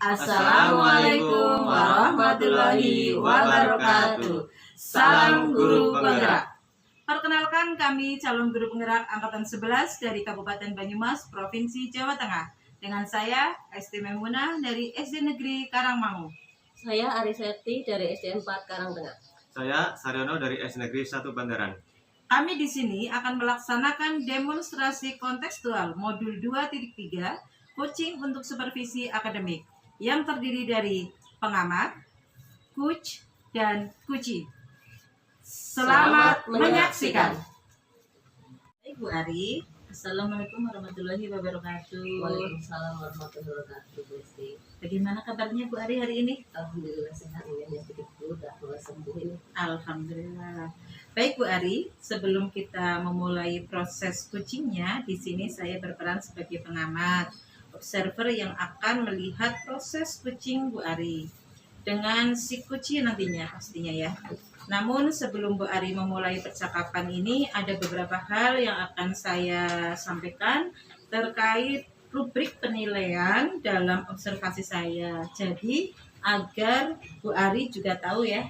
Assalamualaikum warahmatullahi wabarakatuh. Salam guru penggerak. Perkenalkan, kami calon guru penggerak angkatan 11 dari Kabupaten Banyumas, Provinsi Jawa Tengah. Dengan saya Esti Memunah dari SD Negeri Karangmangu. Saya Ariseti dari SD 4 Karangtengah. Saya Saryono dari SD Negeri 1 Bandaran. Kami di sini akan melaksanakan demonstrasi kontekstual modul 2.3 coaching untuk supervisi akademik yang terdiri dari pengamat, coach, dan coachee. Selamat menyaksikan. Ibu Ari, Assalamualaikum warahmatullahi wabarakatuh. Waalaikumsalam warahmatullahi wabarakatuh. Besti. Bagaimana kabarnya Bu Ari hari ini? Alhamdulillah sehat, ini sedikit dulu udah mulai sembuh ini. Alhamdulillah. Baik Bu Ari, sebelum kita memulai proses coachingnya, di sini saya berperan sebagai pengamat, observer yang akan melihat proses coaching Bu Ari dengan si coachee nantinya pastinya ya. Namun sebelum Bu Ari memulai percakapan ini, ada beberapa hal yang akan saya sampaikan terkait rubrik penilaian dalam observasi saya. Jadi agar Bu Ari juga tahu ya,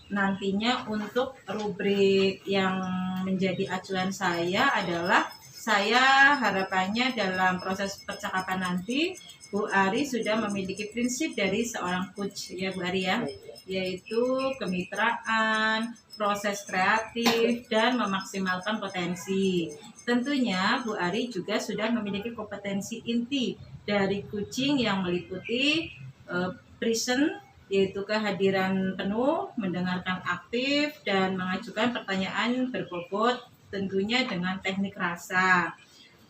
nantinya untuk rubrik yang menjadi acuan saya adalah, saya harapannya dalam proses percakapan nanti Bu Ari sudah memiliki prinsip dari seorang coach ya Bu Ari ya, yaitu kemitraan, proses kreatif, dan memaksimalkan potensi. Tentunya Bu Ari juga sudah memiliki kompetensi inti dari coaching yang meliputi present, yaitu kehadiran penuh, mendengarkan aktif, dan mengajukan pertanyaan berbobot tentunya dengan teknik rasa.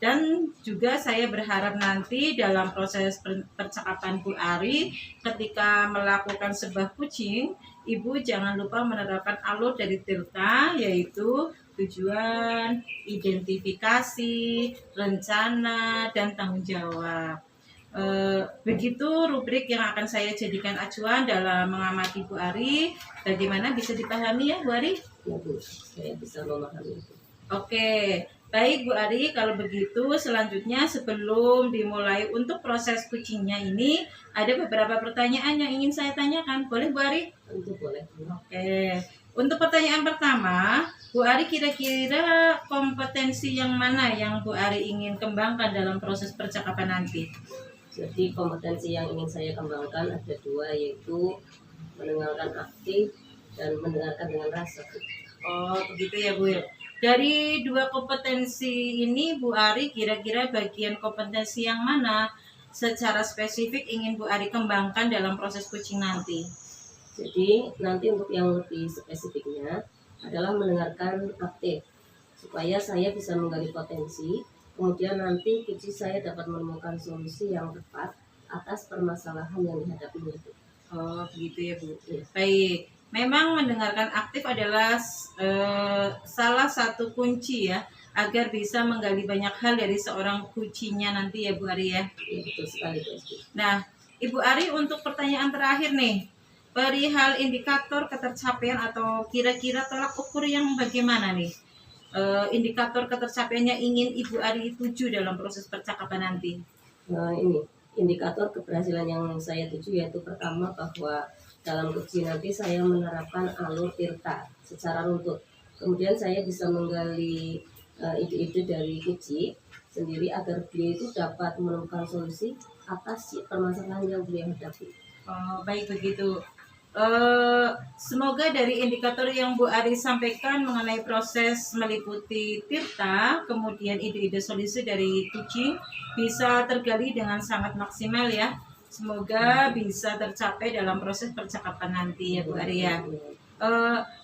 Dan juga saya berharap nanti dalam proses percakapan Bu Ari ketika melakukan sebuah coaching, Ibu jangan lupa menerapkan alur dari Tirta, yaitu tujuan, identifikasi, rencana, dan tanggung jawab. Begitu rubrik yang akan saya jadikan acuan dalam mengamati Bu Ari. Bagaimana, bisa dipahami ya Bu Ari? Ya Bu, saya bisa memahami itu. Oke, baik Bu Ari, kalau begitu selanjutnya sebelum dimulai untuk proses coachingnya ini, ada beberapa pertanyaan yang ingin saya tanyakan. Boleh Bu Ari? Tentu boleh. Oke, untuk pertanyaan pertama, Bu Ari kira-kira kompetensi yang mana yang Bu Ari ingin kembangkan dalam proses percakapan nanti? Jadi kompetensi yang ingin saya kembangkan ada dua, yaitu mendengarkan aktif dan mendengarkan dengan rasa. Oh, begitu ya Bu. Dari dua kompetensi ini Bu Ari kira-kira bagian kompetensi yang mana secara spesifik ingin Bu Ari kembangkan dalam proses coaching nanti? Jadi nanti untuk yang lebih spesifiknya adalah mendengarkan aktif, supaya saya bisa menggali potensi, kemudian nanti coaching saya dapat menemukan solusi yang tepat atas permasalahan yang dihadapinya. Oh, begitu ya Bu. Ya. Baik, memang mendengarkan aktif adalah salah satu kunci ya, agar bisa menggali banyak hal dari seorang coaching-nya nanti ya Bu Ari ya. Ya, betul sekali Bu Esti. Nah, Ibu Ari, untuk pertanyaan terakhir nih, perihal indikator ketercapaian atau kira-kira tolak ukur yang bagaimana nih? Indikator ketercapaiannya ingin Ibu Ari tuju dalam proses percakapan nanti. Nah, ini indikator keberhasilan yang saya tuju, yaitu pertama bahwa dalam coaching nanti saya menerapkan alur Tirta secara runtut. Kemudian saya bisa menggali ide-ide dari coaching sendiri agar beliau itu dapat menemukan solusi atas permasalahan yang beliau hadapi. Oh, baik begitu. Semoga dari indikator yang Bu Ari sampaikan mengenai proses meliputi Tirta, kemudian ide-ide solusi dari coaching bisa tergali dengan sangat maksimal ya. Semoga bisa tercapai dalam proses percakapan nanti ya Bu Ari ya.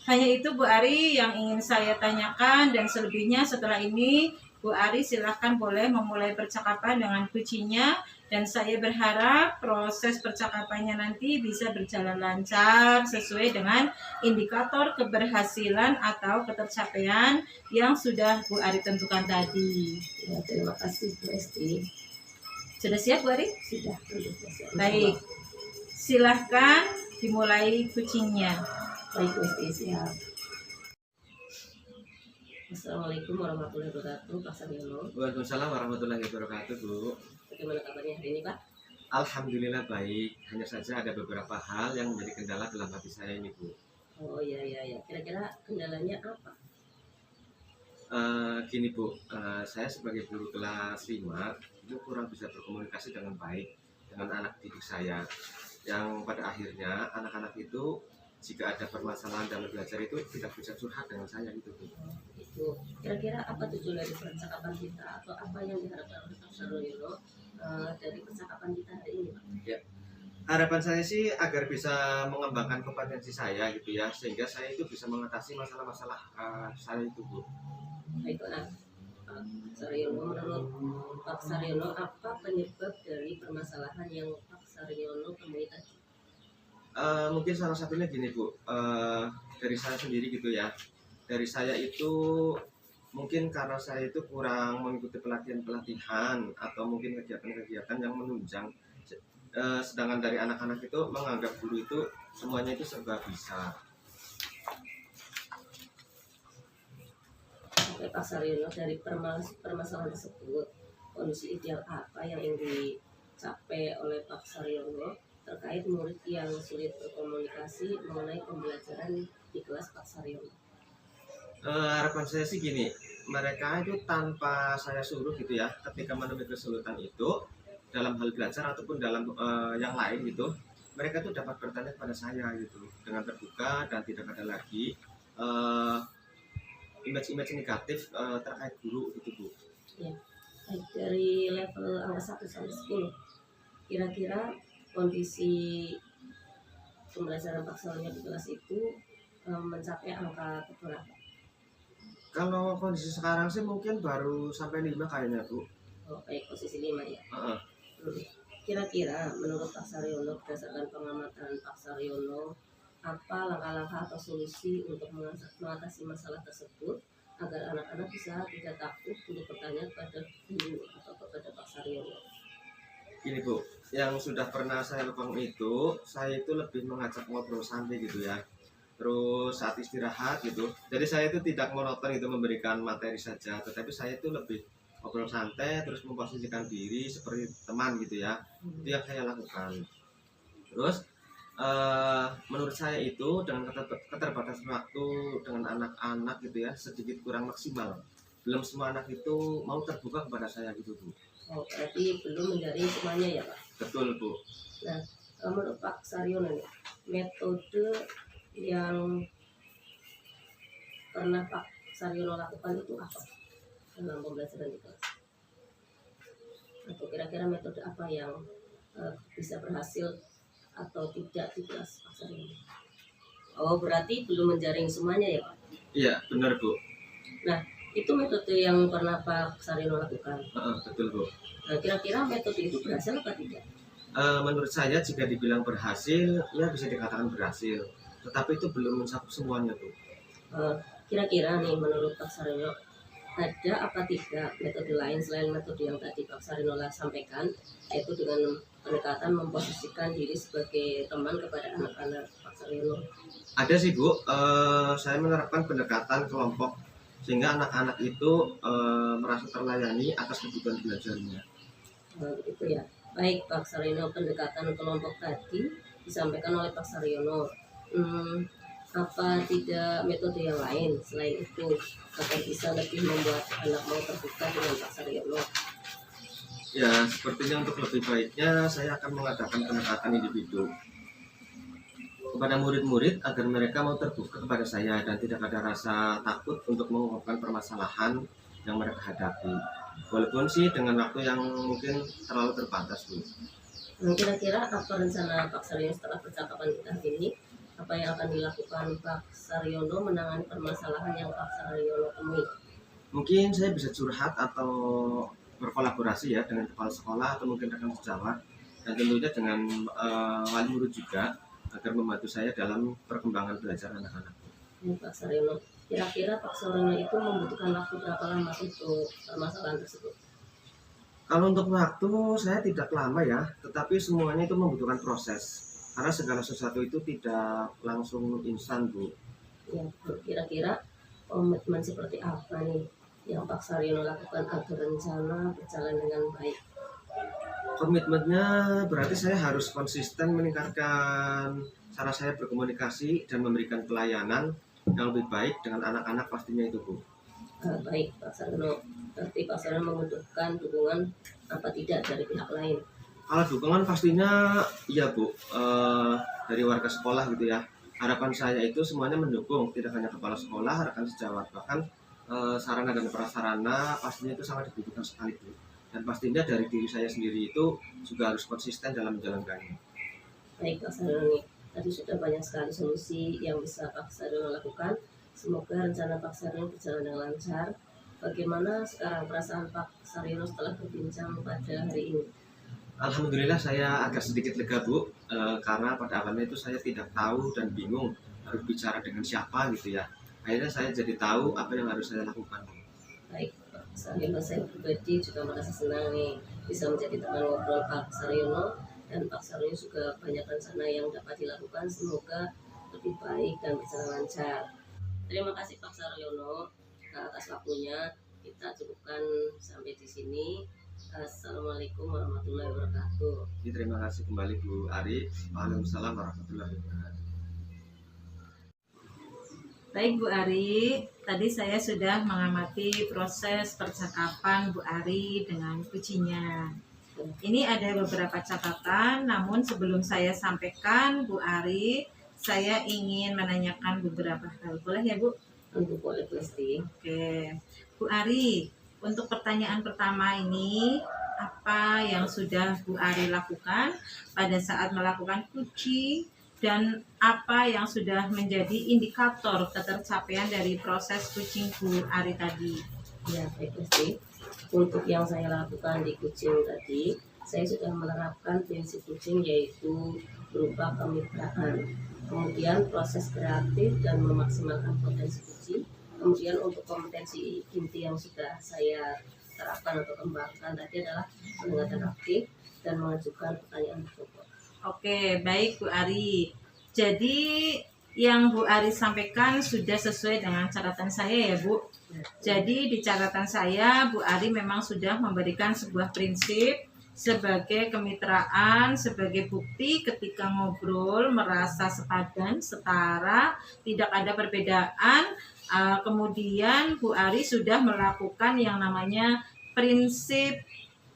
Hanya itu Bu Ari yang ingin saya tanyakan, dan selebihnya setelah ini Bu Ari silahkan boleh memulai percakapan dengan coachingnya, dan saya berharap proses percakapannya nanti bisa berjalan lancar sesuai dengan indikator keberhasilan atau ketercapaian yang sudah Bu Ari tentukan tadi. Ya, terima kasih Bu Esti. Sudah siap Bu Ari? Sudah. Baik, silahkan dimulai coachingnya. Baik Bu Esti, siap. Assalamualaikum warahmatullahi wabarakatuh, Pak Saryono. Waalaikumsalam warahmatullahi wabarakatuh Bu. Bagaimana kabarnya hari ini Pak? Alhamdulillah baik, hanya saja ada beberapa hal yang menjadi kendala dalam hati saya ini Bu. Oh iya iya iya. Kira-kira kendalanya apa? Gini Bu, saya sebagai guru kelas 5 itu kurang bisa berkomunikasi dengan baik dengan anak didik saya, yang pada akhirnya anak-anak itu jika ada permasalahan dalam belajar itu tidak bisa curhat dengan saya gitu Bu. Itu kira-kira apa tujuan dari percakapan kita atau apa yang diharapkan oleh Pak Saryono dari percakapan kita hari ini, Pak? Ya, harapan saya sih agar bisa mengembangkan kompetensi saya gitu ya, sehingga saya itu bisa mengatasi masalah-masalah saya itu Bu. Baiklah, Pak Saryono, menurut Pak Saryono apa penyebab dari permasalahan yang Pak Saryono temui tadi? Mungkin salah satunya gini Bu, dari saya sendiri gitu ya. Dari saya itu mungkin karena saya itu kurang mengikuti pelatihan-pelatihan atau mungkin kegiatan-kegiatan yang menunjang. Sedangkan dari anak-anak itu menganggap guru itu semuanya itu serba bisa. Oke, Pak Saryono, dari permasalahan tersebut, kondisi ideal apa yang ingin dicapai oleh Pak Saryono terkait murid yang sulit berkomunikasi mengenai pembelajaran di kelas Pak Saryono? Harapan saya sih gini, mereka itu tanpa saya suruh gitu ya, ketika menemui kesulitan itu dalam hal belajar ataupun dalam yang lain gitu, mereka tuh dapat bertanya kepada saya gitu dengan terbuka dan tidak ada lagi image-image negatif terkait guru gitu Bu. Ya, baik, dari level angka 1 sampai 10, kira-kira kondisi pembelajaran Pak Saryono di kelas itu mencapai angka berapa? Kalau kondisi sekarang sih mungkin baru sampai 5 kayaknya Bu. Oh, baik, posisi 5 ya. Heeh. Kira-kira menurut Pak Saryono, berdasarkan pengamatan Pak Saryono, apa langkah-langkah atau solusi untuk mengatasi masalah tersebut agar anak-anak bisa tidak takut untuk bertanya kepada guru atau kepada Pak Saryono? Gini Bu, yang sudah pernah saya lakukan itu, saya itu lebih mengajak ngobrol santai gitu ya. Terus saat istirahat gitu. Jadi saya itu tidak monoton itu memberikan materi saja, tetapi saya itu lebih ngobrol santai, terus memposisikan diri seperti teman gitu ya. Itu yang saya lakukan. Terus menurut saya itu dengan keterbatasan waktu dengan anak-anak gitu ya, sedikit kurang maksimal. Belum semua anak itu mau terbuka kepada saya gitu Bu. Oh, berarti belum menjaring semuanya ya Pak? Betul Bu. Nah, menurut Pak Saryono nih, metode yang pernah Pak Saryono lakukan itu apa dalam pembelajaran di kelas? Atau kira-kira metode apa yang bisa berhasil atau tidak di kelas Pak Saryono? Oh, berarti belum menjaring semuanya ya Pak? Iya, benar Bu. Nah, itu metode yang pernah Pak Saryono lakukan. Betul Bu. Nah, kira-kira metode itu berhasil atau tidak? Menurut saya jika dibilang berhasil, ya bisa dikatakan berhasil. Tetapi itu belum mencakup semuanya Bu. Kira-kira nih menurut Pak Saryono, ada apa tidak metode lain selain metode yang tadi Pak Saryono sampaikan, yaitu dengan pendekatan memposisikan diri sebagai teman kepada anak-anak Pak Saryono? Ada sih Bu, saya menerapkan pendekatan kelompok sehingga anak-anak itu merasa terlayani atas kebutuhan belajarnya. Begitu ya. Baik Pak Saryono, pendekatan kelompok tadi disampaikan oleh Pak Saryono. Apa tidak metode yang lain selain itu agar bisa lebih membuat anak mau terbuka dengan Pak Saryono? Ya, sepertinya untuk lebih baiknya saya akan mengadakan pendekatan individu kepada murid-murid agar mereka mau terbuka kepada saya dan tidak ada rasa takut untuk mengungkapkan permasalahan yang mereka hadapi. Walaupun sih dengan waktu yang mungkin terlalu terbatas Bu. Kira-kira apa rencana Pak Saryono setelah percakapan kita hari ini? Apa yang akan dilakukan Pak Saryono menangani permasalahan yang Pak Saryono temui? Mungkin saya bisa curhat atau berkolaborasi ya dengan kepala sekolah atau mungkin rekan sejawat dan tentunya dengan wali murid juga agar membantu saya dalam perkembangan belajar anak-anak. Pak Saryono, kira-kira Pak Saryono itu membutuhkan waktu berapa lama untuk permasalahan tersebut? Kalau untuk waktu saya tidak lama ya, tetapi semuanya itu membutuhkan proses. Karena segala sesuatu itu tidak langsung instan Bu. Ya, kira-kira komitmen seperti apa nih yang Pak Saryono lakukan agar rencana berjalan dengan baik? Komitmennya berarti saya harus konsisten meningkatkan cara saya berkomunikasi dan memberikan pelayanan yang lebih baik dengan anak-anak pastinya itu Bu. Baik Pak Saryono, nanti Pak Saryono membutuhkan dukungan apa tidak dari pihak lain? Kalau dukungan pastinya iya Bu. Dari warga sekolah gitu ya. Harapan saya itu semuanya mendukung, tidak hanya kepala sekolah, rekan sejawat, bahkan sarana dan prasarana pastinya itu sangat dibutuhkan sekali Bu. Dan pastinya dari diri saya sendiri itu juga harus konsisten dalam menjalankannya. Baik Pak Saryono, tadi sudah banyak sekali solusi yang bisa Pak Saryono lakukan. Semoga rencana Pak Saryono berjalan dengan lancar. Bagaimana sekarang perasaan Pak Saryono setelah berbincang pada hari ini? Alhamdulillah saya agak sedikit lega Bu, karena pada awalnya itu saya tidak tahu dan bingung harus bicara dengan siapa gitu ya. Akhirnya saya jadi tahu apa yang harus saya lakukan. Baik Pak Saryono, saya pribadi juga merasa senang nih bisa menjadi teman ngobrol Pak Saryono, dan Pak Saryono juga banyak rencana yang dapat dilakukan, semoga lebih baik dan berjalan lancar. Terima kasih Pak Saryono atas waktunya. Kita cukupkan sampai di sini. Assalamualaikum warahmatullahi wabarakatuh. Terima kasih kembali Bu Ari. Waalaikumsalam warahmatullahi wabarakatuh. Baik Bu Ari, tadi saya sudah mengamati proses percakapan Bu Ari dengan kucingnya. Ini ada beberapa catatan, namun sebelum saya sampaikan Bu Ari, saya ingin menanyakan beberapa hal. Boleh ya Bu? Tentu boleh pasti. Oke, Bu Ari, untuk pertanyaan pertama ini, apa yang sudah Bu Ari lakukan pada saat melakukan kucing dan apa yang sudah menjadi indikator ketercapaian dari proses kucing Bu Ari tadi? Ya, baik pasti. Untuk yang saya lakukan di kucing tadi, saya sudah menerapkan prinsip kucing yaitu berupa kemitraan. Kemudian proses kreatif dan memaksimalkan potensi kucing. Kemudian untuk kompetensi inti yang sudah saya terapkan atau kembangkan tadi adalah pendengaran aktif dan mengajukan pertanyaan pokok. Oke, baik Bu Ari. Jadi yang Bu Ari sampaikan sudah sesuai dengan catatan saya ya Bu. Jadi di catatan saya Bu Ari memang sudah memberikan sebuah prinsip sebagai kemitraan, sebagai bukti ketika ngobrol merasa sepadan, setara, tidak ada perbedaan. Kemudian Bu Ari sudah melakukan yang namanya prinsip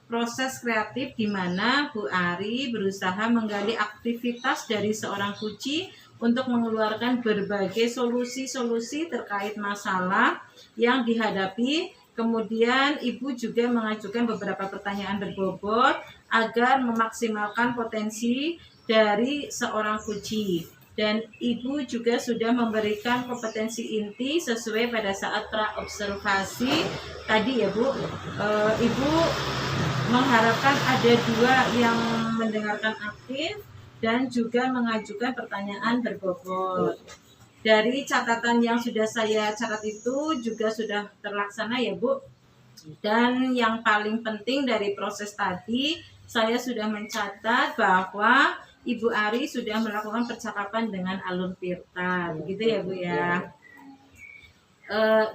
proses kreatif, di mana Bu Ari berusaha menggali aktivitas dari seorang kucing untuk mengeluarkan berbagai solusi-solusi terkait masalah yang dihadapi. Kemudian Ibu juga mengajukan beberapa pertanyaan berbobot agar memaksimalkan potensi dari seorang kucing. Dan Ibu juga sudah memberikan kompetensi inti sesuai pada saat praobservasi tadi ya Bu. Ibu mengharapkan ada 2 yang mendengarkan aktif dan juga mengajukan pertanyaan berbobot. Dari catatan yang sudah saya catat itu juga sudah terlaksana ya Bu. Dan yang paling penting dari proses tadi, saya sudah mencatat bahwa Ibu Ari sudah melakukan percakapan dengan alur Tirta, begitu ya Bu ya.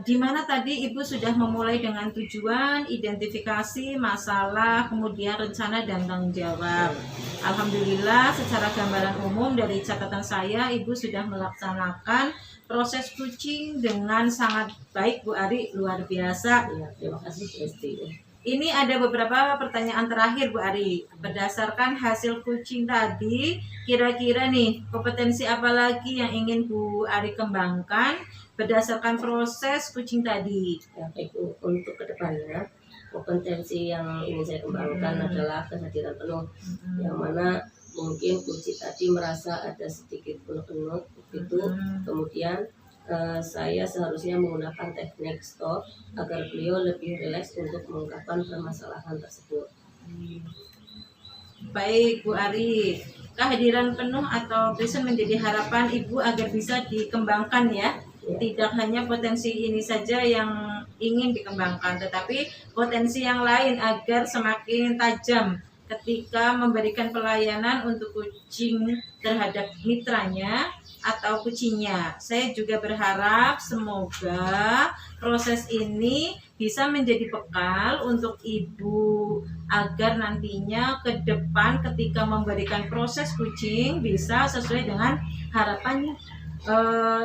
Di mana tadi Ibu sudah memulai dengan tujuan, identifikasi, masalah, kemudian rencana dan tanggung jawab. Alhamdulillah secara gambaran umum dari catatan saya Ibu sudah melaksanakan proses kucing dengan sangat baik Bu Ari, luar biasa. Ya, terima kasih Pesti. Ini ada beberapa pertanyaan terakhir Bu Ari. Berdasarkan hasil kucing tadi, kira-kira nih kompetensi apa lagi yang ingin Bu Ari kembangkan berdasarkan proses kucing tadi? Ya, baik untuk kedepannya kompetensi yang ingin saya kembangkan adalah kehadiran penuh, yang mana mungkin kucing tadi merasa ada sedikit penuh-penuh begitu. Kemudian saya seharusnya menggunakan teknik stop agar beliau lebih rileks untuk mengungkapkan permasalahan tersebut. Baik Bu Ari, kehadiran penuh atau present menjadi harapan Ibu agar bisa dikembangkan ya. Tidak hanya potensi ini saja yang ingin dikembangkan, tetapi potensi yang lain agar semakin tajam ketika memberikan pelayanan untuk kucing terhadap mitranya, atau kucingnya. Saya juga berharap semoga proses ini bisa menjadi bekal untuk ibu agar nantinya ke depan ketika memberikan proses kucing bisa sesuai dengan harapan eh,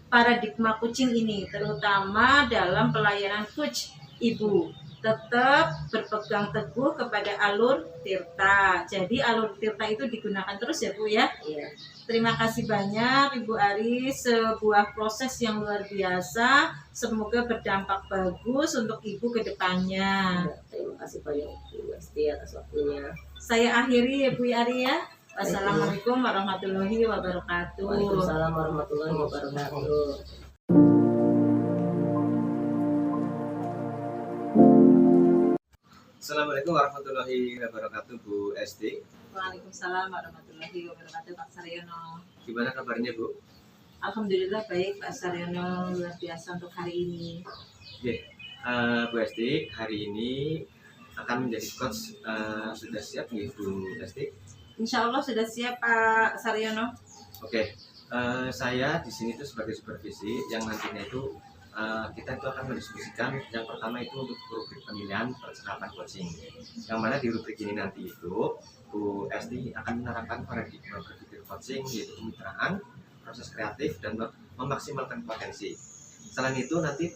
paradigma kucing ini, terutama dalam pelayanan coach ibu. Tetap berpegang teguh kepada alur tirta. Jadi alur tirta itu digunakan terus ya Bu ya. Iya. Terima kasih banyak Ibu Ari, sebuah proses yang luar biasa. Semoga berdampak bagus untuk Ibu ke depannya. Ya, terima kasih banyak Bu Esti atas waktunya. Saya akhiri ya Bu Ari ya. Wassalamualaikum warahmatullahi wabarakatuh. Waalaikumsalam warahmatullahi wabarakatuh. Assalamualaikum warahmatullahi wabarakatuh Bu Esti. Waalaikumsalam warahmatullahi wabarakatuh Pak Saryono. Gimana kabarnya Bu? Alhamdulillah baik Pak Saryono, luar biasa untuk hari ini. Bu Esti, hari ini akan menjadi coach, sudah siap nih Bu Esti? Insya Allah sudah siap Pak Saryono. Oke, saya di sini tuh sebagai supervisi yang nantinya itu kita itu akan mendiskusikan yang pertama itu untuk rubrik pemilihan percakapan coaching. Yang mana di rubrik ini nanti itu Bu Esti akan menerapkan paradigma berpikir coaching yaitu kemitraan, proses kreatif dan memaksimalkan potensi. Selain itu nanti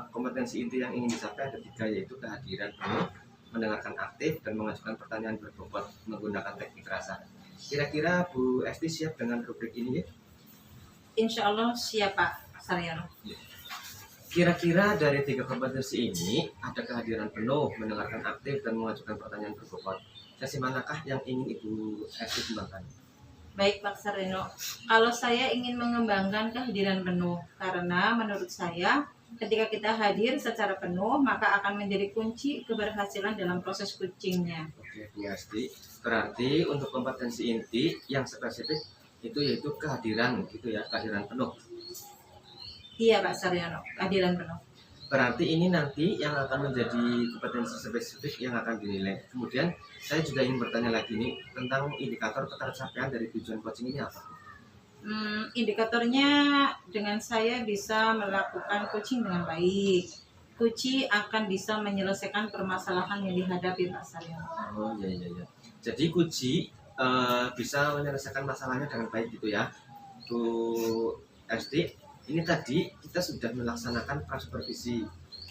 kompetensi inti yang ingin dicapai ada 3 yaitu kehadiran penuh, mendengarkan aktif dan mengajukan pertanyaan berbobot menggunakan teknik rasa. Kira-kira Bu Esti siap dengan rubrik ini ya? Insya Allah siap Pak Saryono. Kira-kira dari 3 kompetensi ini ada kehadiran penuh, mendengarkan aktif dan mengajukan pertanyaan berbobot. Sesi manakah yang ingin Ibu Esti kembangkan? Baik Pak Saryono, kalau saya ingin mengembangkan kehadiran penuh karena menurut saya ketika kita hadir secara penuh maka akan menjadi kunci keberhasilan dalam proses coachingnya. Oke Bu Esti, berarti untuk kompetensi inti yang spesifik itu yaitu kehadiran gitu ya, kehadiran penuh. Iya Pak Saryono, kehadiran penuh. Berarti ini nanti yang akan menjadi kompetensi spesifik yang akan dinilai. Kemudian saya juga ingin bertanya lagi nih tentang indikator ketercapaian dari tujuan coaching ini apa? Indikatornya dengan saya bisa melakukan coaching dengan baik. Coaching akan bisa menyelesaikan permasalahan yang dihadapi Pak Saryono. Oh iya. Jadi Kuci bisa menyelesaikan masalahnya dengan baik gitu ya, Bu Esti. Ini tadi kita sudah melaksanakan supervisi.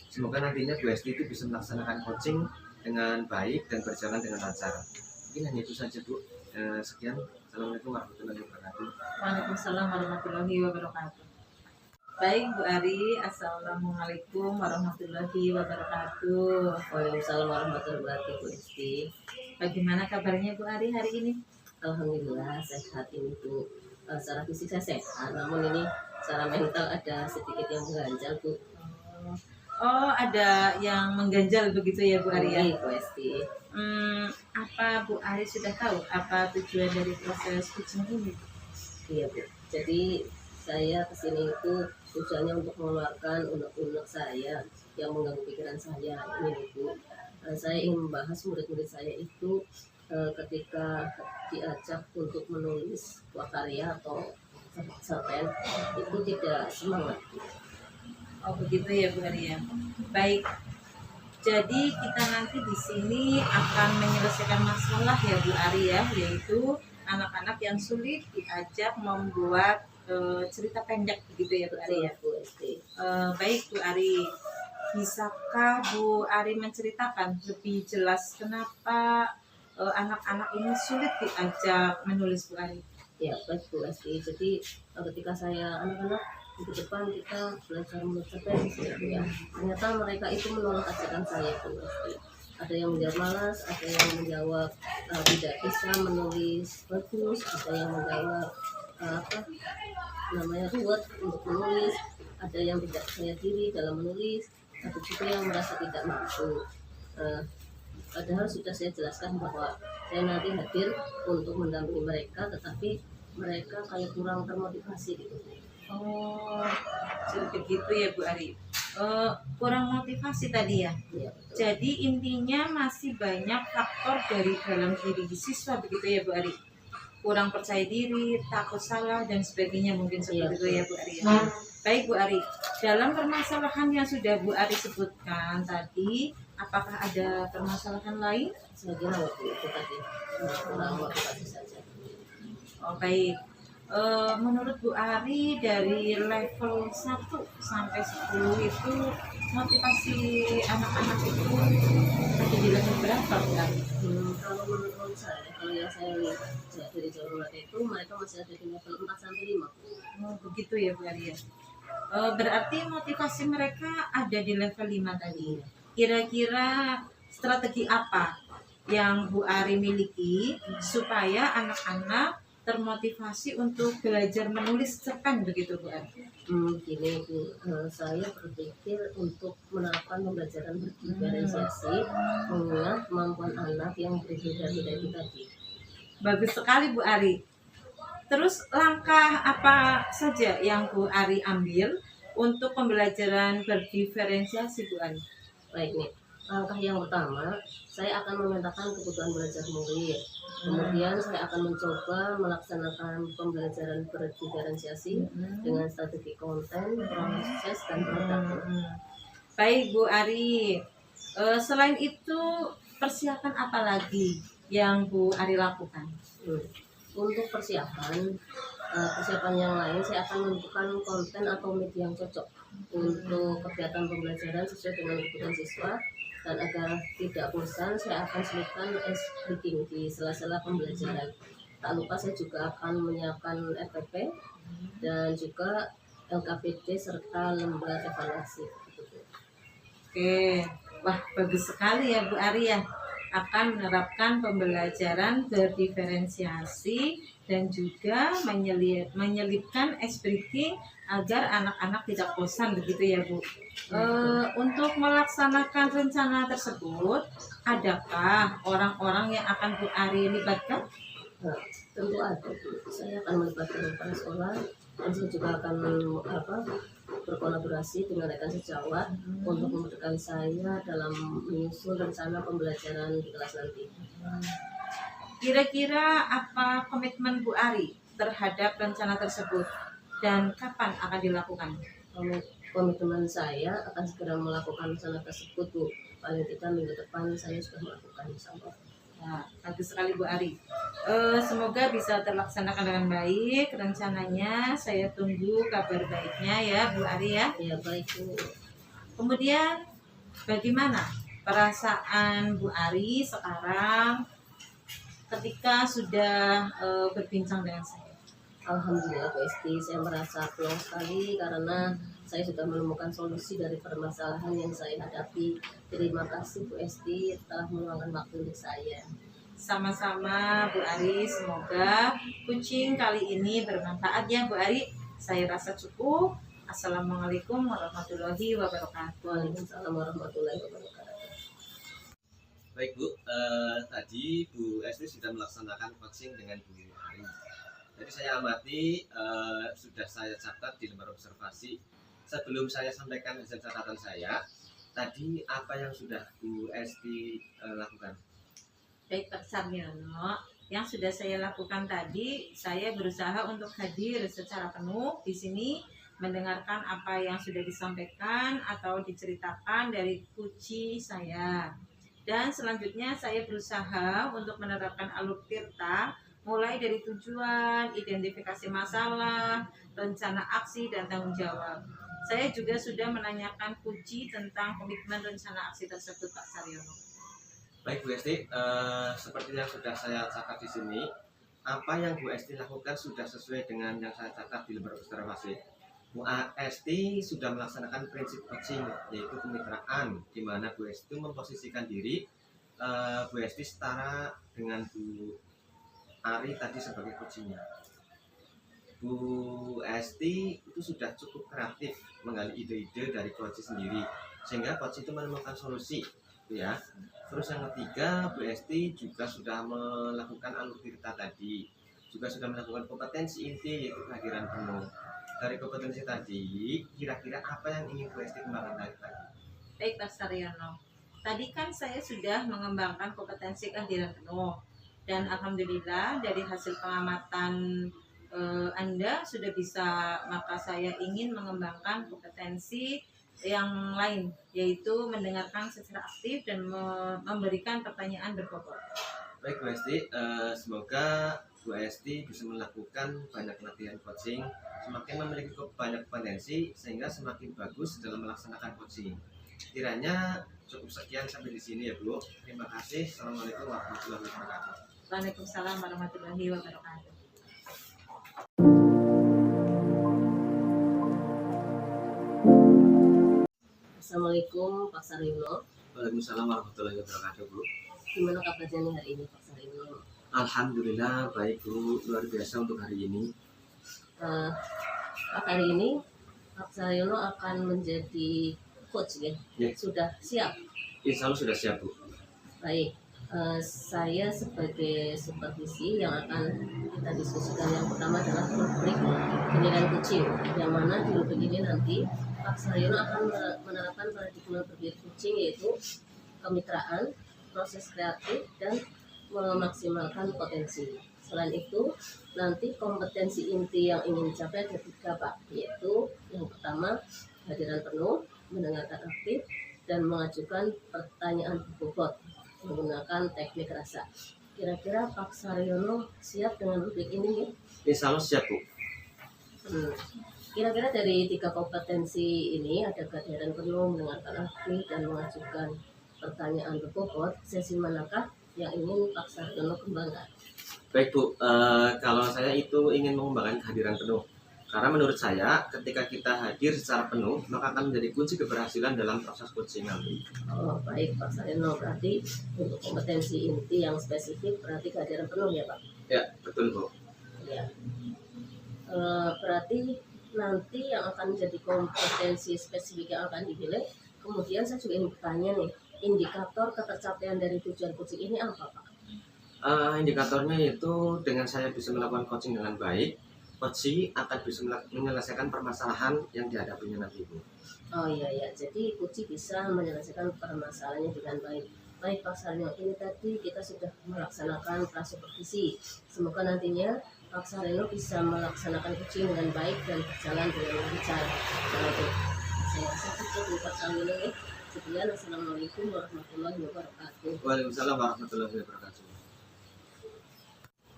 Semoga nantinya Bu Esti itu bisa melaksanakan coaching dengan baik dan berjalan dengan lancar. Mungkin hanya itu saja Bu. Sekian. Assalamualaikum warahmatullahi wabarakatuh. Waalaikumsalam warahmatullahi wabarakatuh. Baik Bu Ari, assalamualaikum warahmatullahi wabarakatuh. Waalaikumsalam warahmatullahi wabarakatuh Bu Esti. Bagaimana kabarnya Bu Ari hari ini? Alhamdulillah sehat ini Bu. Secara fisik saya sehat, namun ini secara mental ada sedikit yang mengganjal Bu. Oh, ada yang mengganjal begitu ya Bu Ari ya? Iya Bu Esti. Apa Bu Ari sudah tahu apa tujuan dari proses coaching ini? Iya Bu. Jadi saya kesini itu tujuannya untuk mengeluarkan unek-unek saya yang mengganggu pikiran saya ini Bu. Saya ingin membahas murid-murid saya itu ketika diajak untuk menulis karya atau cerpen itu tidak semangat. Oh begitu ya Bu Ari ya. Baik. Jadi kita nanti di sini akan menyelesaikan masalah ya Bu Ari ya, yaitu anak-anak yang sulit diajak membuat cerita pendek begitu ya Bu Ari ya. Bu Esti. Baik Bu Ari, bisakah Bu Ari menceritakan lebih jelas kenapa anak-anak ini sulit diajak menulis Bu Ari? Ya baik Bu Esti. Jadi ketika saya anak-anak di depan kita belajar menulis cerpen ya, ternyata mereka itu menolak ajakan saya Bu Esti. Ada yang menjawab malas, ada yang menjawab tidak bisa menulis bagus, ada yang menjawab ruwet untuk menulis, ada yang tidak percaya diri dalam menulis, ada juga yang merasa tidak mampu. Padahal sudah saya jelaskan bahwa saya nanti hadir untuk mendampingi mereka, tetapi mereka kayak kurang termotivasi gitu. Oh, begitu ya Bu Ari. Kurang motivasi tadi ya. Ya, Jadi intinya masih banyak faktor dari dalam diri siswa begitu ya Bu Ari. kurang percaya diri, takut salah dan sebagainya mungkin seperti Iya. itu ya Bu Ari. Baik Bu Ari, dalam permasalahan yang sudah Bu Ari sebutkan tadi, apakah ada permasalahan lain? Saya kira waktu itu tadi kurang motivasi saja. Oh baik. Menurut Bu Ari dari level 1 sampai 10 itu motivasi anak-anak itu ada di level berapa Bu Ari? Kalau menurut saya, kalau yang saya lihat dari jauh mata itu mereka masih ada di level 4 sampai 5. Oh, begitu ya Bu Ari ya. Berarti motivasi mereka ada di level 5 tadi. Kira-kira strategi apa yang Bu Ari miliki supaya anak-anak termotivasi untuk belajar menulis cerpen begitu Bu Ari? Gini Bu, saya berpikir untuk menerapkan pembelajaran berdiferensiasi mengingat kemampuan anak yang berbeda-beda itu tadi. Bagus sekali Bu Ari. Terus langkah apa saja yang Bu Ari ambil untuk pembelajaran berdiferensiasi Bu Ari? Baik nih, langkah yang pertama, saya akan memetakan kebutuhan belajar murid. Kemudian saya akan mencoba melaksanakan pembelajaran berdiferensiasi dengan strategi konten, proses, dan produk. Baik Bu Ari. Selain itu persiapan apa lagi yang Bu Ari lakukan? Untuk persiapan yang lain, saya akan menentukan konten atau media yang cocok untuk kegiatan pembelajaran sesuai dengan kebutuhan siswa. Dan agar tidak bosan, saya akan selipkan ice breaking di sela-sela pembelajaran. Tak lupa saya juga akan menyiapkan RPP dan juga LKPD serta lembar evaluasi. Oke, wah bagus sekali ya Bu Ari ya. Akan menerapkan pembelajaran berdiferensiasi dan juga menyelipkan ice breaking agar anak-anak tidak bosan begitu ya Bu. Untuk melaksanakan rencana tersebut, adakah orang-orang yang akan Bu Ari libatkan? Nah, tentu ada Bu. Saya akan melibatkan kepala sekolah dan saya juga akan berkolaborasi dengan rekan sejawat untuk memudahkan saya dalam menyusun rencana pembelajaran di kelas nanti. Kira-kira apa komitmen Bu Ari terhadap rencana tersebut dan kapan akan dilakukan? Komitmen saya akan segera melakukan rencana tersebut Bu. Paling tidak minggu depan saya sudah melakukan insya Allah. Nah, bagus sekali Bu Ari. Semoga bisa terlaksanakan dengan baik rencananya. Saya tunggu kabar baiknya ya Bu Ari ya. Ya baik Bu. Kemudian bagaimana perasaan Bu Ari sekarang ketika sudah berbincang dengan saya? Alhamdulillah Bu Esti, saya merasa puas sekali karena saya sudah menemukan solusi dari permasalahan yang saya hadapi. Terima kasih Bu Esti telah meluangkan waktu untuk saya. Sama-sama Bu Ari, semoga kucing kali ini bermanfaat ya Bu Ari. Saya rasa cukup. Assalamualaikum warahmatullahi wabarakatuh. Waalaikumsalam warahmatullahi wabarakatuh. Baik Bu, tadi Bu Esti sudah melaksanakan coaching dengan Bu Ari. Jadi saya amati, sudah saya catat di lembar observasi. Sebelum saya sampaikan hasil catatan saya, tadi apa yang sudah Bu Esti lakukan? Baik Pak Sarniono, yang sudah saya lakukan tadi, saya berusaha untuk hadir secara penuh di sini, mendengarkan apa yang sudah disampaikan atau diceritakan dari kuci saya. Dan selanjutnya saya berusaha untuk menerapkan alur tirta mulai dari tujuan, identifikasi masalah, rencana aksi, dan tanggung jawab. Saya juga sudah menanyakan kuci tentang komitmen rencana aksi tersebut Pak Saryono. Baik Bu Esti, seperti yang sudah saya catat di sini, apa yang Bu Esti lakukan sudah sesuai dengan yang saya catat di lembar observasi. Bu Esti sudah melaksanakan prinsip coaching, yaitu kemitraan, di mana Bu Esti memposisikan diri Bu Esti setara dengan Bu Ari tadi sebagai coachingnya. Bu Esti itu sudah cukup kreatif menggali ide-ide dari coach sendiri, sehingga coach itu menemukan solusi, ya. Terus yang ketiga, Bu Esti juga sudah melakukan alur tirta tadi, juga sudah melakukan kompetensi inti yaitu kehadiran penuh. Dari kompetensi tadi, kira-kira apa yang ingin Bu Esti kembangkan tadi? Baik Pak Saryono, tadi kan saya sudah mengembangkan kompetensi kehadiran penuh. Dan alhamdulillah dari hasil pengamatan Anda sudah bisa, maka saya ingin mengembangkan kompetensi yang lain, yaitu mendengarkan secara aktif dan memberikan pertanyaan berbobot. Baik Bu Esti, semoga Bu Esti bisa melakukan banyak latihan coaching, semakin memiliki banyak kompetensi sehingga semakin bagus dalam melaksanakan coaching. Kiranya cukup sekian sampai di sini ya Bu. Terima kasih. Assalamualaikum warahmatullahi wabarakatuh. Waalaikumsalam warahmatullahi wabarakatuh. Assalamualaikum Pak Saryono. Waalaikumsalam warahmatullahi wabarakatuh Bu. Gimana kabarnya nih hari ini Pak Saryono? Alhamdulillah baik Bu, luar biasa untuk hari ini. Pak, hari ini Pak Saryono akan menjadi coach ya? Ya. Sudah siap? Insya Allah sudah siap Bu. Baik, saya sebagai supervisi yang akan kita diskusikan, yang pertama adalah rubrik penilaian kucing, yang mana di rubrik ini nanti Pak Saryono akan menerapkan paradigma berpikir kucing, yaitu kemitraan, proses kreatif, dan memaksimalkan potensi. Selain itu, nanti kompetensi inti yang ingin dicapai ada 3 Pak, yaitu yang pertama kehadiran penuh, mendengarkan aktif, dan mengajukan pertanyaan berbobot menggunakan teknik rasa. Kira-kira Pak Saryono siap dengan rubrik ini? Insya Allah siap Bu. Kira-kira dari 3 kompetensi ini, ada kehadiran penuh, mendengarkan aktif, dan mengajukan pertanyaan berbobot, sesi manakah yang ingin Pak Saryono kembangkan? Baik Bu, kalau saya itu ingin mengembangkan kehadiran penuh. Karena menurut saya ketika kita hadir secara penuh maka akan menjadi kunci keberhasilan dalam proses coaching nanti. Oh baik Pak Saryono, berarti untuk kompetensi inti yang spesifik berarti kehadiran penuh ya Pak? Ya betul Bu. Ya. Berarti nanti yang akan menjadi kompetensi spesifik yang akan dipilih. Kemudian saya juga ingin bertanya nih, indikator ketercapaian dari tujuan coaching ini apa Pak? Indikatornya itu dengan saya bisa melakukan coaching dengan baik, coaching akan bisa menyelesaikan permasalahan yang dihadapinya nanti Bu. Oh iya ya, jadi coaching bisa menyelesaikan permasalahannya dengan baik. Baik Pak Saryono, ini tadi kita sudah melaksanakan prasupervisi. Semoga nantinya Pak Saryono bisa melaksanakan coaching dengan baik dan berjalan dengan lancar. Saya rasa cukup Pak Saryono ya. Sekian, Assalamualaikum warahmatullahi wabarakatuh. Waalaikumsalam warahmatullahi wabarakatuh.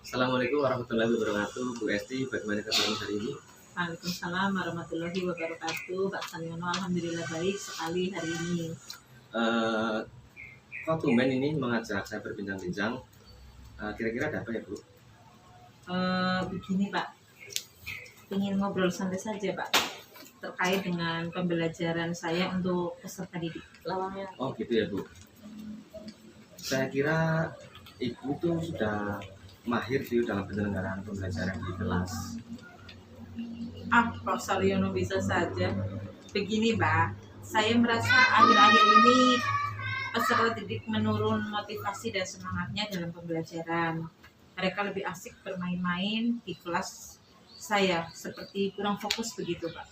Assalamualaikum warahmatullahi wabarakatuh. Bu Esti, bagaimana kabarnya hari ini? Waalaikumsalam warahmatullahi wabarakatuh. Pak Saryono, alhamdulillah baik sekali hari ini. Kok tumben ini mengajak saya berbincang-bincang? Kira-kira ada apa ya Bu? Begini Pak, ingin ngobrol santai saja Pak, terkait dengan pembelajaran saya untuk peserta didik. Lawannya. Oh gitu ya Bu. Saya kira Ibu tuh sudah mahir sih dalam penyelenggaraan pembelajaran di kelas. Pak Saryono bisa saja. Begini Pak, saya merasa akhir-akhir ini peserta didik menurun motivasi dan semangatnya dalam pembelajaran. Mereka lebih asik bermain-main di kelas saya, seperti kurang fokus begitu Pak.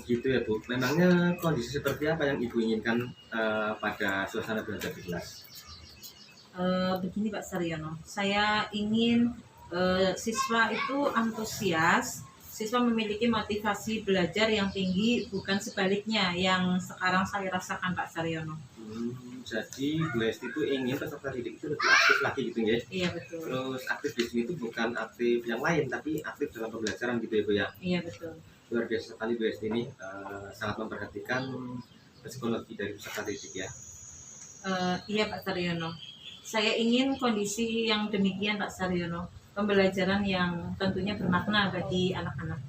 Gitu ya Bu. Memangnya kondisi seperti apa yang Ibu inginkan pada suasana belajar di kelas? Begini Pak Saryono, saya ingin siswa itu antusias, siswa memiliki motivasi belajar yang tinggi, bukan sebaliknya yang sekarang saya rasakan Pak Saryono. Jadi Bu Esti itu ingin peserta didik itu lebih aktif lagi gitu ya? Iya betul. Terus aktif di sini itu bukan aktif yang lain, tapi aktif dalam pembelajaran gitu ya Bu ya? Iya betul. Luar biasa sekali Bu Esti ini, sangat memperhatikan psikologi dari peserta didik ya? Iya Pak Saryono. Saya ingin kondisi yang demikian Pak Saryono, pembelajaran yang tentunya bermakna bagi anak-anak.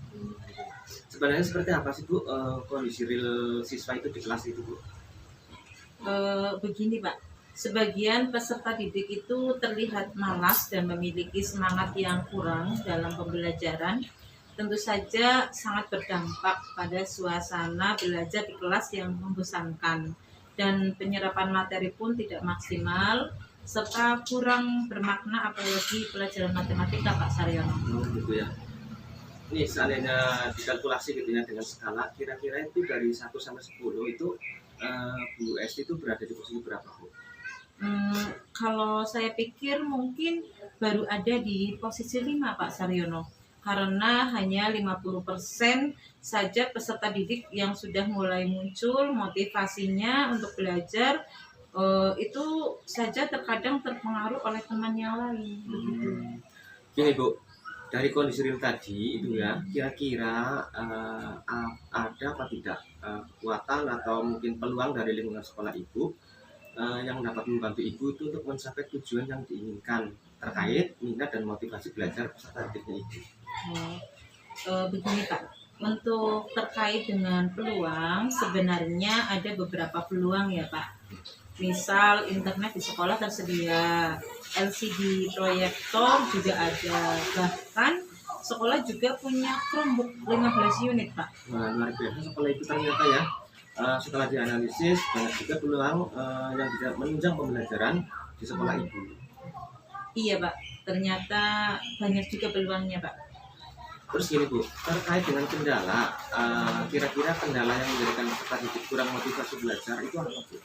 Sebenarnya seperti apa sih Bu kondisi real siswa itu di kelas itu Bu? Begini Pak, sebagian peserta didik itu terlihat malas dan memiliki semangat yang kurang dalam pembelajaran. Tentu saja sangat berdampak pada suasana belajar di kelas yang membosankan dan penyerapan materi pun tidak maksimal serta kurang bermakna, apalagi pelajaran matematika Pak Saryono. Gitu ya. Ini seandainya dikalkulasi gitu ya dengan skala, kira-kira itu dari 1 sampai 10 itu Bu Esti itu berada di posisi berapa Bu? Kalau saya pikir mungkin baru ada di posisi 5 Pak Saryono, karena hanya 50% saja peserta didik yang sudah mulai muncul motivasinya untuk belajar, itu saja terkadang terpengaruh oleh teman yang lain begitu. Gini Bu, dari kondisi real tadi itu ya, kira-kira ada apa tidak kekuatan atau mungkin peluang dari lingkungan sekolah Ibu yang dapat membantu Ibu itu untuk mencapai tujuan yang diinginkan terkait minat dan motivasi belajar peserta didiknya Ibu. Begini Pak, untuk terkait dengan peluang, sebenarnya ada beberapa peluang ya Pak. Misal internet di sekolah tersedia, LCD proyektor juga ada, bahkan sekolah juga punya Chromebook 15 unit Pak. Nah, luar biasa sekolah Ibu ternyata ya. Setelah dianalisis banyak juga peluang yang bisa menunjang pembelajaran di sekolah Ibu. Iya Pak, ternyata banyak juga peluangnya Pak. Terus gini Bu, terkait dengan kendala, kira-kira kendala yang menjadikan peserta didik kurang motivasi belajar itu apa Bu?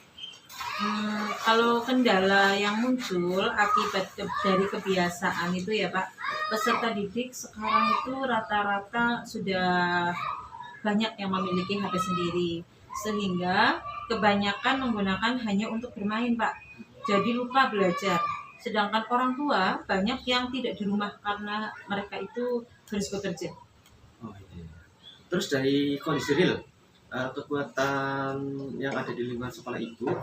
Kalau kendala yang muncul akibat dari kebiasaan itu ya Pak, peserta didik sekarang itu rata-rata sudah banyak yang memiliki HP sendiri, sehingga kebanyakan menggunakan hanya untuk bermain Pak, jadi lupa belajar. Sedangkan orang tua banyak yang tidak di rumah karena mereka itu harus bekerja. Oh, iya. Terus dari kondisi real, kekuatan yang ada di lingkungan sekolah Ibu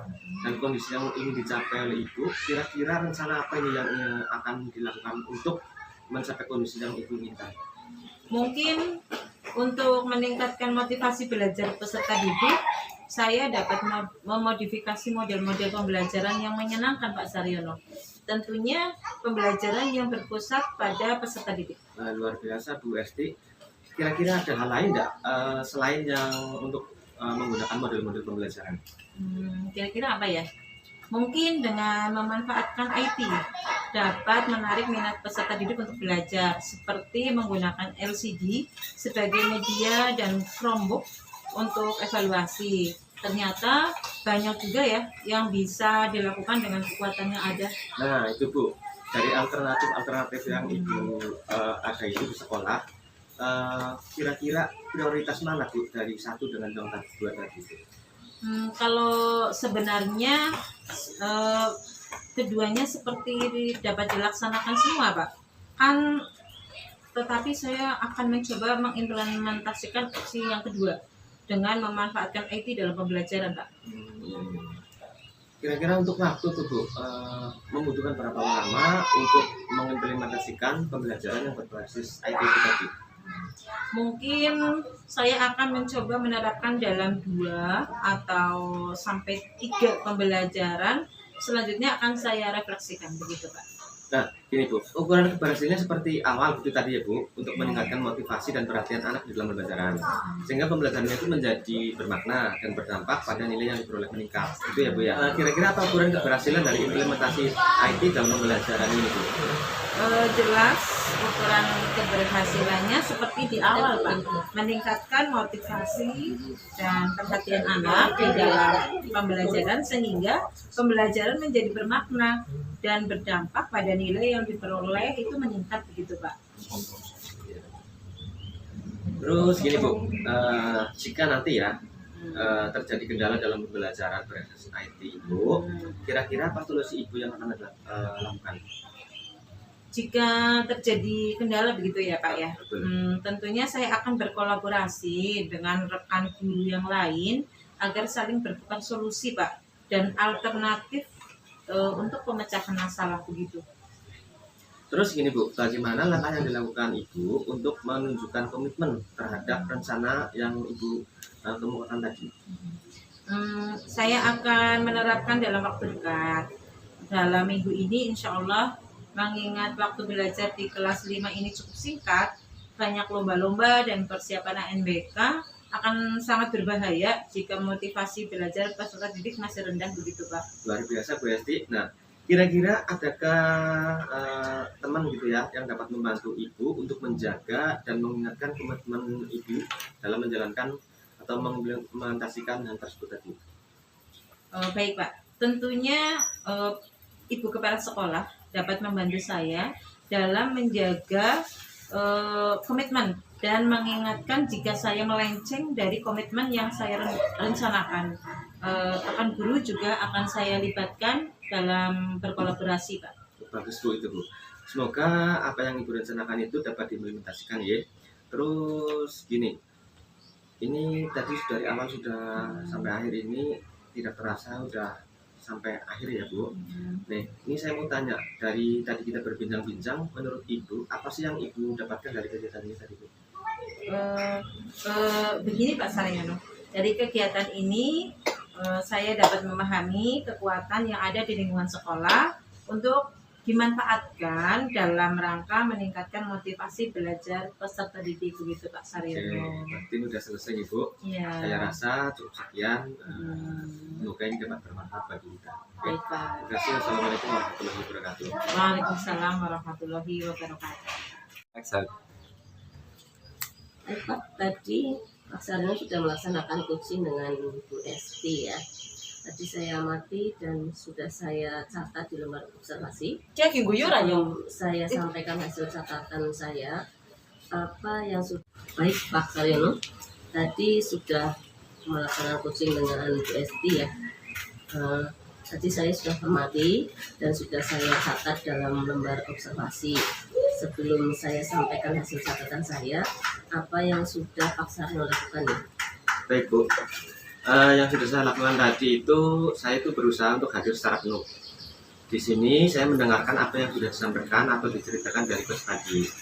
dan kondisi yang ingin dicapai oleh Ibu, kira-kira rencana apa ini yang akan dilakukan untuk mencapai kondisi yang Ibu inginkan? Mungkin untuk meningkatkan motivasi belajar peserta didik, saya dapat memodifikasi model-model pembelajaran yang menyenangkan Pak Saryono. Tentunya pembelajaran yang berpusat pada peserta didik. Luar biasa Bu Esti. Kira-kira ada hal lain enggak selain yang untuk menggunakan model-model pembelajaran? Kira-kira apa ya? Mungkin dengan memanfaatkan IT dapat menarik minat peserta didik untuk belajar, seperti menggunakan LCD sebagai media dan Chromebook untuk evaluasi. Ternyata banyak juga ya yang bisa dilakukan dengan kekuatan yang ada. Nah itu Bu, dari alternatif yang Ibu ada itu di sekolah, kira-kira prioritas mana Bu dari satu dengan yang dua tadi? Kalau sebenarnya keduanya seperti dapat dilaksanakan semua Pak, kan, tetapi saya akan mencoba mengimplementasikan opsi yang kedua dengan memanfaatkan IT dalam pembelajaran Pak. Kira-kira untuk waktu tuh Bu, membutuhkan berapa lama untuk mengimplementasikan pembelajaran yang berbasis IT itu tadi? Mungkin saya akan mencoba menerapkan dalam 2 atau sampai 3 pembelajaran. Selanjutnya akan saya refleksikan begitu Pak. Nah, gini Bu, ukuran keberhasilannya seperti awal itu tadi ya Bu, untuk meningkatkan motivasi dan perhatian anak di dalam pembelajaran, sehingga pembelajarannya itu menjadi bermakna dan berdampak pada nilai yang diperoleh meningkat. Itu ya Bu ya. Kira-kira apa ukuran keberhasilan dari implementasi IT dalam pembelajaran ini Bu? Jelas ukuran keberhasilannya seperti di awal Pak, meningkatkan motivasi dan perhatian anak di dalam pembelajaran sehingga pembelajaran menjadi bermakna dan berdampak pada nilai yang diperoleh itu meningkat begitu Pak. Terus gini Bu, jika nanti ya terjadi kendala dalam pembelajaran berbasis IT Ibu, kira-kira apa solusi Ibu yang akan lakukan? Jika terjadi kendala begitu ya Pak ya, Betul. tentunya saya akan berkolaborasi dengan rekan guru yang lain agar saling bertukar solusi Pak dan alternatif untuk pemecahan masalah begitu. Terus gini Bu, bagaimana langkah yang dilakukan Ibu untuk menunjukkan komitmen terhadap rencana yang Ibu kemukakan tadi? Saya akan menerapkan dalam waktu dekat. Dalam minggu ini insya Allah, mengingat waktu belajar di kelas 5 ini cukup singkat, banyak lomba-lomba dan persiapan ANBK, akan sangat berbahaya jika motivasi belajar peserta didik masih rendah begitu Pak. Luar biasa Bu Esti. Nah, kira-kira adakah teman gitu ya yang dapat membantu Ibu untuk menjaga dan mengingatkan komitmen Ibu dalam menjalankan atau mengimplementasikan hal tersebut tadi? Baik Pak, tentunya Ibu Kepala Sekolah dapat membantu saya dalam menjaga komitmen dan mengingatkan jika saya melenceng dari komitmen yang saya rencanakan. Akan guru juga akan saya libatkan dalam berkolaborasi, Pak. Bagus Bu itu Bu. Semoga apa yang Ibu rencanakan itu dapat diimplementasikan ya. Terus gini, ini tadi dari awal sudah sampai akhir ini tidak terasa udah sampai akhir ya Bu. Nih, ini saya mau tanya, dari tadi kita berbincang-bincang, menurut Ibu apa sih yang Ibu dapatkan dari kegiatan ini tadi Bu? Begini Pak Saryono, dari kegiatan ini saya dapat memahami kekuatan yang ada di lingkungan sekolah untuk dimanfaatkan dalam rangka meningkatkan motivasi belajar peserta didik, begitu Pak Oke, Saryono. berarti ini udah selesai nih Bu. Iya. Saya rasa cukup sekian. Semoga ini dapat bermanfaat bagi kita. Oke. Baik Pak. Terima kasih. Assalamualaikum warahmatullahi wabarakatuh. Waalaikumsalam warahmatullahi wabarakatuh. Baik, Pak, tadi Pak Saryono sudah melaksanakan coaching dengan Bu Esti ya. Tadi saya amati dan sudah saya catat di lembar observasi. Sebelum saya sampaikan hasil catatan saya, apa yang sudah baik Pak Saryono tadi sudah melaksanakan coaching dengan Bu Esti ya. Tadi saya sudah amati dan sudah saya catat dalam lembar observasi. Sebelum saya sampaikan hasil catatan saya, apa yang sudah Pak Saryono lakukan ya? Baik Bu. Yang sudah saya lakukan tadi itu, saya itu berusaha untuk hadir secara penuh. Di sini saya mendengarkan apa yang sudah disampaikan atau diceritakan dari peserta didik.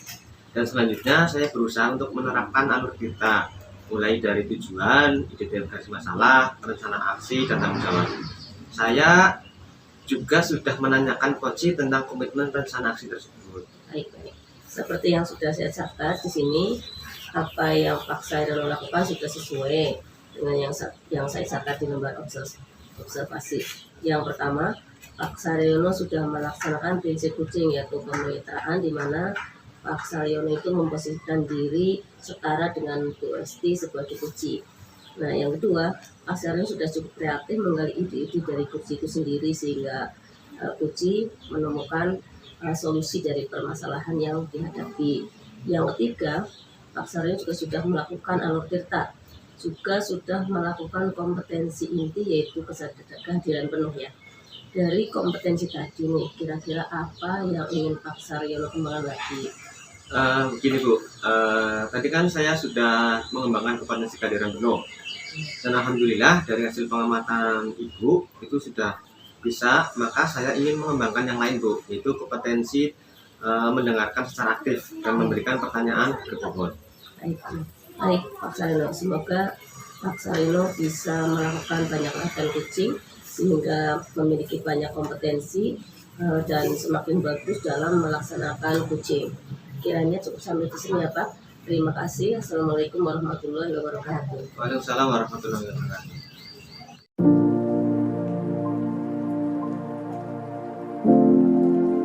Dan selanjutnya saya berusaha untuk menerapkan alur kita, mulai dari tujuan, identifikasi masalah, rencana aksi, dan tanggung jawab. Saya juga sudah menanyakan coach tentang komitmen rencana aksi tersebut. Baik. Seperti yang sudah saya catat di sini, apa yang Pak Saryono lakukan sudah sesuai dengan yang saya catat di lembar observasi. Yang pertama, Pak Saryono sudah melaksanakan prinsip coaching, yaitu kemitraan, di mana Pak Saryono itu memposisikan diri setara dengan Bu Esti sebagai coach. Nah, yang kedua, Pak Saryono sudah cukup kreatif menggali ide-ide dari coach itu sendiri, sehingga coach menemukan solusi dari permasalahan yang dihadapi. Yang ketiga, Pak Saryono juga sudah melakukan alur tirta, juga sudah melakukan kompetensi inti, yaitu kehadiran penuh ya. Dari kompetensi tadi nih, kira-kira apa yang ingin Pak Saryono kembangkan lagi? Begini Bu, tadi kan saya sudah mengembangkan kompetensi kehadiran penuh. Dan Alhamdulillah dari hasil pengamatan Ibu itu sudah bisa, maka saya ingin mengembangkan yang lain Bu, yaitu kompetensi mendengarkan secara aktif dan memberikan pertanyaan berbobot. Baik Pak Saryono, semoga Pak Saryono bisa melakukan banyak latihan coaching sehingga memiliki banyak kompetensi dan semakin bagus dalam melaksanakan coaching. Kiranya cukup sampai di sini ya Pak. Terima kasih. Assalamualaikum warahmatullahi wabarakatuh. Waalaikumsalam warahmatullahi wabarakatuh.